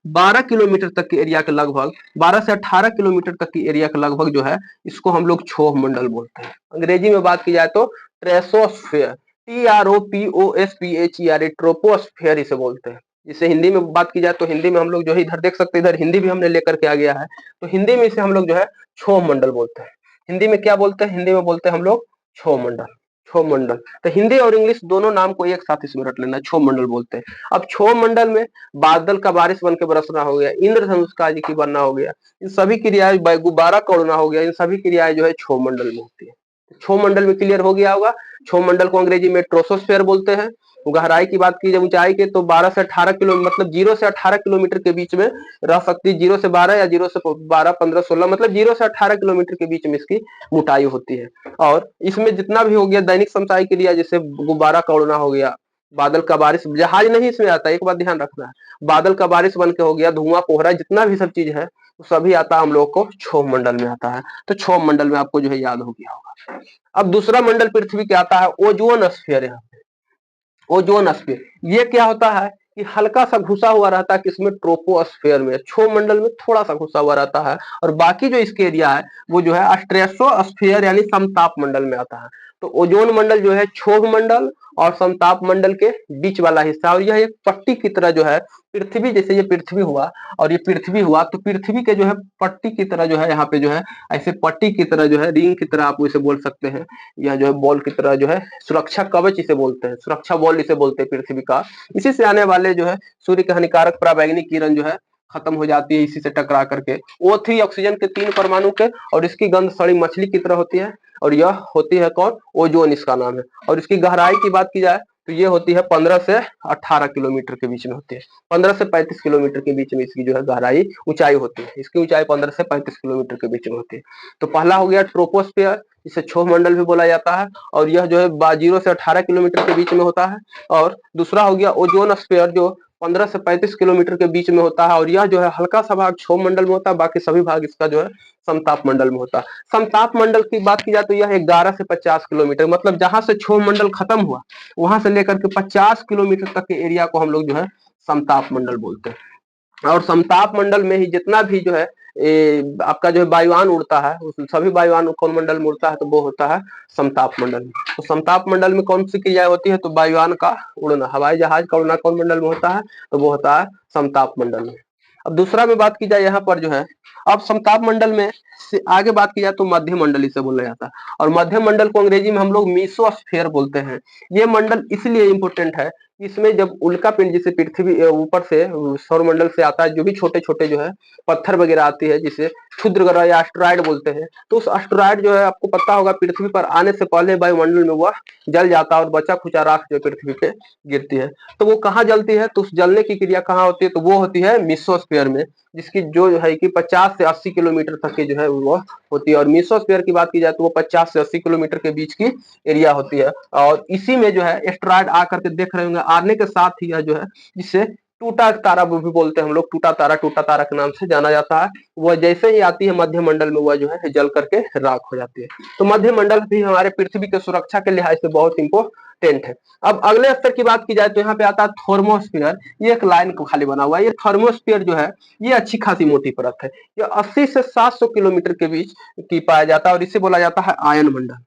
12 kilometre तक के area के लगभग 12 से 18 किलोमीटर तक की एरिया के लगभग जो है इसको हम लोग क्षोभ मंडल बोलते हैं। अंग्रेजी में बात की जाए तो ट्रेसोस्फेयर, TROPOSPHER, ट्रोपोस्फेयर इसे बोलते हैं। इसे हिंदी में बात की जाए तो हिंदी में हम लोग जो है इधर देख सकते हैं, इधर हिंदी भी हमने लेकर के आ गया है, तो हिंदी में इसे हम लोग जो है क्षोभ मंडल बोलते हैं। हिंदी में क्या बोलते हैं? हिंदी में बोलते हैं हम लोग क्षोभ मंडल, क्षोभ मंडल। तो हिंदी और इंग्लिश दोनों नाम को एक साथ इसमें रट लेना, क्षोभ मंडल बोलते हैं। अब क्षोभ मंडल में बादल का बारिश बन के बरसना हो गया, इंद्रधनुष का की बनना हो गया, इन सभी क्रियाएं, गुब्बारा का उड़ना हो गया, इन सभी क्रियाएं जो है क्षोभ मंडल में होती है। क्षोभ मंडल में क्लियर हो गया होगा। क्षोभ मंडल को अंग्रेजी में ट्रोपोस्फेयर बोलते हैं। गहराई की बात की जाए ऊंचाई के तो 12 से 18 किलो मतलब 0 से 18 किलोमीटर के बीच में रह सकती है। 0 से 12 या 0 से 12, 15, 16 मतलब 0 से 18 किलोमीटर के बीच में इसकी मोटाई होती है। और इसमें जितना भी हो गया दैनिक समसाई क्रिया, जैसे गुब्बारा का उड़ना हो गया, बादल का बारिश, जहाज नहीं इसमें आता, एक बात ध्यान रखना है। बादल का बारिश बन के हो गया, धुआं कोहरा, जितना भी सब चीज है तो सभी आता हम लोग को क्षोभ मंडल में आता है। तो क्षोभ मंडल में आपको जो है याद हो गया होगा। अब दूसरा मंडल पृथ्वी के आता है ओजोन स्फीयर। यहाँ पे ओजोन स्फीयर ये क्या होता है कि हल्का सा घुसा हुआ रहता है, किसमें? ट्रोपोस्फेयर में। क्षोभ मंडल में थोड़ा सा घुसा हुआ रहता है, और बाकी जो इसके एरिया है वो जो है स्ट्रेटोस्फीयर यानी समताप मंडल में आता है। तो ओजोन मंडल जो है क्षोभ मंडल और समताप मंडल के बीच वाला हिस्सा, और यह एक पट्टी की तरह जो है पृथ्वी, जैसे ये पृथ्वी हुआ और ये पृथ्वी हुआ, तो पृथ्वी के जो है पट्टी की तरह जो है यहाँ पे जो है ऐसे पट्टी की तरह जो है, रिंग की तरह आप इसे बोल सकते हैं, या जो है बॉल की तरह जो है, सुरक्षा कवच इसे बोलते हैं, सुरक्षा बॉल इसे बोलते हैं पृथ्वी का। इसी से आने वाले जो है सूर्य के हानिकारक पराबैंगनी किरण जो है खत्म हो जाती है इसी से टकरा करके। O3 ऑक्सीजन के 3 परमाणु के, और इसकी गंध सड़ी मछली की तरह होती है, और यह होती है कौन? ओजोन इसका नाम है। और इसकी गहराई की बात की जाए तो ये होती है 15 से 18 किलोमीटर के बीच में होती है। 15 से 35 किलोमीटर के बीच में इसकी जो है गहराई, ऊंचाई होती है। इसकी ऊंचाई 15 से 35 किलोमीटर के बीच में होती है। तो पहला हो गया ट्रोपोस्फियर, इसे क्षोभ मंडल भी बोला जाता है, और यह जो है 0 से 18 किलोमीटर के बीच में होता है। और दूसरा हो गया ओजोन स्फीयर, जो 15 से 35 किलोमीटर के बीच में होता है, और यह जो है हल्का सा भाग क्षोभ मंडल में होता है, बाकी सभी भाग इसका जो है समताप मंडल में होता है। समताप मंडल की बात की जाए तो यह 11 से 50 किलोमीटर, मतलब जहां से क्षोभ मंडल खत्म हुआ वहां से लेकर के 50 किलोमीटर तक के एरिया को हम लोग जो है समताप मंडल बोलते हैं। और समताप मंडल में ही जितना भी जो है आपका जो है वायुयान उड़ता है, उस सभी वायुयान कौन मंडल में उड़ता है? तो वो होता है समताप मंडल में। तो समताप मंडल में कौन सी क्रिया होती है? तो वायुयान का उड़ना, हवाई जहाज का उड़ना कौन मंडल में होता है? तो वो होता है समताप मंडल में। अब दूसरा में बात की जाए यहाँ पर जो है, अब समताप मंडल में से आगे बात की जाए तो मध्य मंडल इसे बोला जाता है, और मध्य मंडल को अंग्रेजी में हम लोग मीसोस्फेयर बोलते हैं। ये मंडल इसलिए इंपोर्टेंट है, इसमें जब उल्का पिंड जिसे पृथ्वी ऊपर से सौर मंडल से आता है, जो भी छोटे छोटे जो है पत्थर वगैरह आती है, जिसे क्षुद्र ग्रह या एस्टेरॉयड बोलते हैं, तो उस एस्टेरॉयड जो है आपको पता होगा पृथ्वी पर आने से पहले वायुमंडल में वह जल जाता है, और बचा खुचा राख जो पृथ्वी पे गिरती है। तो वो कहाँ जलती है? तो उस जलने की क्रिया कहाँ होती है? तो वो होती है मीसोस्फीयर में, जिसकी जो है कि 50 से 80 किलोमीटर तक की जो है वो होती है। और मीसोस्फीयर की बात की जाए तो वो 50 से 80 किलोमीटर के बीच की एरिया होती है, और इसी में जो है एस्टेरॉयड आकर के देख रहे होंगे, आने के साथ ही यह जो है, जिसे टूटा तारा वो भी बोलते हैं हम लोग, टूटा तारा के नाम से जाना जाता है, वह जैसे ही आती है मध्य मंडल में वह जो है जल करके राख हो जाती है। तो मध्य मंडल भी हमारे पृथ्वी के सुरक्षा के लिहाज से बहुत इंपोर्टेंट है। अब अगले स्तर की बात की जाए तो यहाँ पे आता है थर्मोस्फीयर। ये एक लाइन को खाली बना हुआ है। ये थर्मोस्फीयर जो है ये अच्छी खासी मोटी परत है, ये 80 से 700 किलोमीटर के बीच की पाया जाता है, और इसे बोला जाता है आयन मंडल।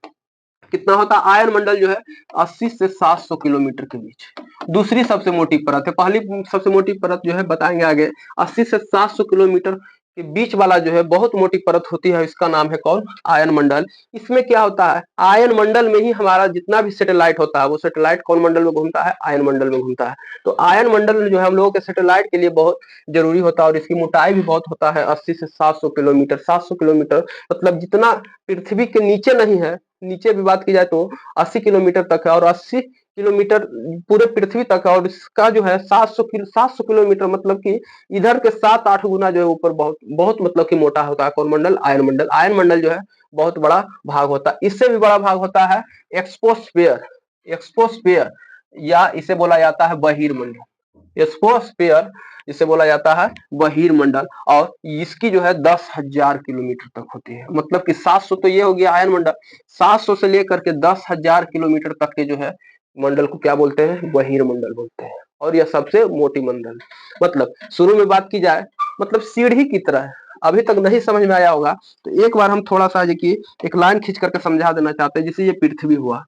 कितना होता है? आयन मंडल जो है 80 से 700 किलोमीटर के बीच। दूसरी सबसे मोटी परत है, पहली सबसे मोटी परत जो है बताएंगे आगे। 80 से 700 किलोमीटर के बीच वाला जो है बहुत मोटी परत होती है, इसका नाम है कौन? आयन मंडल। इसमें क्या होता है? आयन मंडल में ही हमारा जितना भी सैटेलाइट होता है, वो सैटेलाइट कौन मंडल में घूमता है? आयन मंडल में घूमता है। तो आयन मंडल जो है हम लोगों के सैटेलाइट के लिए बहुत जरूरी होता है, और इसकी मोटाई भी बहुत होता है, 80 से 700 किलोमीटर। 700 किलोमीटर मतलब जितना पृथ्वी के नीचे नहीं है, नीचे भी बात की जाए तो 80 किलोमीटर तक है, और 80 किलोमीटर पूरे पृथ्वी तक है, और इसका जो है 700 किलोमीटर मतलब कि इधर के 7-8 गुना जो है ऊपर बहुत बहुत मतलब कि मोटा होता है कौन मंडल? आयन मंडल। आयन मंडल जो है बहुत बड़ा भाग होता है। इससे भी बड़ा भाग होता है एक्सपोस्फेयर। एक्सपोस्फेयर या इसे बोला जाता है बहिर्मंडल। एक्सपोस्फेयर इसे बोला जाता है बहिर्मंडल, और इसकी जो है 10,000 किलोमीटर तक होती है। मतलब कि 700 तो ये हो गया आयन मंडल, 700 से लेकर के 10,000 किलोमीटर तक के जो है मंडल को क्या बोलते हैं? बहिर मंडल बोलते हैं। और यह सबसे मोटी मंडल, मतलब शुरू में बात की जाए, मतलब सीढ़ी की तरह है। अभी तक नहीं समझ में आया होगा तो एक बार हम थोड़ा सा देखिए एक लाइन खींच करके समझा देना चाहते हैं। जैसे ये पृथ्वी हुआ,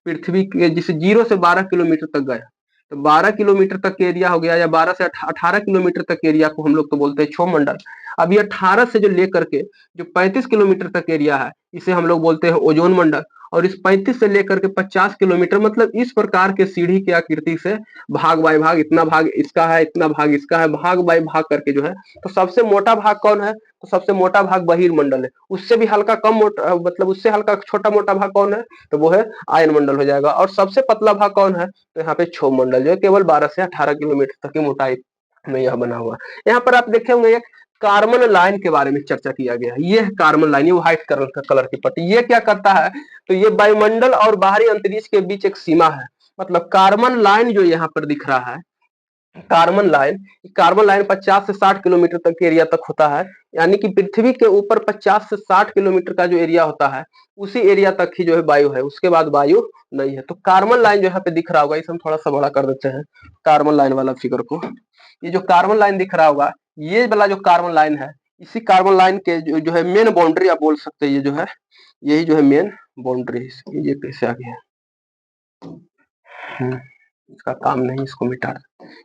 पृथ्वी के जैसे 0 से 12 किलोमीटर तक गया, तो 12 किलोमीटर तक के एरिया हो गया, या 12 से 18 किलोमीटर तक के एरिया को हम लोग तो बोलते हैं क्षोभ मंडल। अब ये 18 से जो लेकर के जो 35 किलोमीटर तक एरिया है, इसे हम लोग बोलते हैं ओजोन मंडल। और इस 35 से लेकर के 50 किलोमीटर, मतलब इस प्रकार के सीढ़ी की आकृति से भाग बाय भाग, इतना भाग इसका है, इतना भाग इसका है, भाग बाय भाग करके जो है, तो सबसे मोटा भाग कौन है? तो सबसे मोटा भाग बहिर्मंडल है। उससे भी हल्का कम मोटा, मतलब उससे हल्का छोटा मोटा भाग कौन है? तो वो है आयन मंडल हो जाएगा। और सबसे पतला भाग कौन है? तो यहाँ पे क्षोभ मंडल, जो है केवल 12 से 18 किलोमीटर तक की मोटाई में यह बना हुआ है। यहाँ पर आप देखे होंगे एक कार्बन लाइन के बारे में चर्चा किया गया है। ये कार्बन लाइन, ये व्हाइट कलर की पट्टी, ये क्या करता है? तो ये वायुमंडल और बाहरी अंतरिक्ष के बीच एक सीमा है। मतलब कार्बन लाइन जो यहाँ पर दिख रहा है, कार्बन लाइन 50 से 60 किलोमीटर तक के एरिया तक होता है। यानी कि पृथ्वी के ऊपर 50 से 60 किलोमीटर का जो एरिया होता है, उसी एरिया तक ही जो है वायु है, उसके बाद वायु नहीं है। तो कार्बन लाइन जो यहाँ पे दिख रहा होगा, इसे हम थोड़ा सा बड़ा कर देते हैं कार्बन लाइन वाला फिगर को। ये जो कार्बन लाइन दिख रहा होगा, ये वाला जो कार्बन लाइन है, इसी कार्बन लाइन के जो है मेन बाउंड्री आप बोल सकते हैं। ये जो है, यही जो है मेन बाउंड्री। ये कैसे आ गया? इसका काम नहीं, इसको मिटा।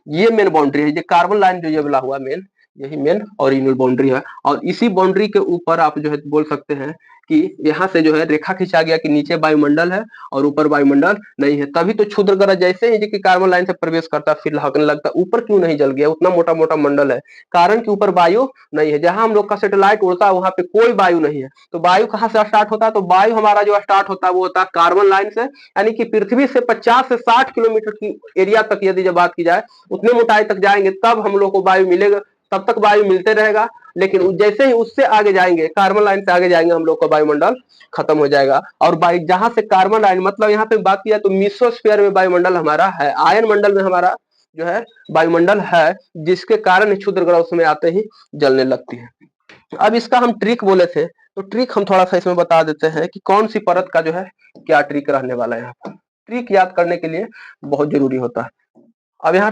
ये मेन बाउंड्री है, ये कार्बन लाइन जो ये वाला हुआ मेन, यही मेन ओरिजिनल बाउंड्री है। और इसी बाउंड्री के ऊपर आप जो है बोल सकते हैं कि यहाँ से जो है रेखा खींचा गया कि नीचे वायुमंडल है और ऊपर वायुमंडल नहीं है। तभी तो क्षुद्र ग्रह जैसे ही कि कार्बन लाइन से प्रवेश करता है फिर लहकने लगता है। ऊपर क्यों नहीं जल गया? उतना मोटा मोटा मंडल है, कारण कि ऊपर वायु नहीं है। जहां हम लोग का सैटेलाइट उड़ता है वहां पे कोई वायु नहीं है। तो वायु कहाँ से स्टार्ट होता है? तो वायु हमारा जो स्टार्ट होता है वो होता है कार्बन लाइन से। यानी कि पृथ्वी से 50 से 60 किलोमीटर की एरिया तक यदि जब बात की जाए, उतने मोटाई तक जाएंगे तब हम लोग को वायु मिलेगा। तब तक वायु मिलते रहेगा, लेकिन जैसे ही उससे आगे जाएंगे, कार्बन लाइन से आगे जाएंगे, हम लोग का वायुमंडल खत्म हो जाएगा। और जहां से कार्बन लाइन, मतलब यहाँ पे बात किया तो मीसोस्फीयर में वायुमंडल हमारा है, आयन मंडल में हमारा जो है वायुमंडल है, जिसके कारण क्षुद्र ग्रह उसमें आते ही जलने लगती है। अब इसका हम ट्रिक बोले थे, तो ट्रिक हम थोड़ा सा इसमें बता देते हैं कि कौन सी परत का जो है क्या ट्रिक रहने वाला है। यहाँ पर ट्रिक याद करने के लिए बहुत जरूरी होता है। अब यहाँ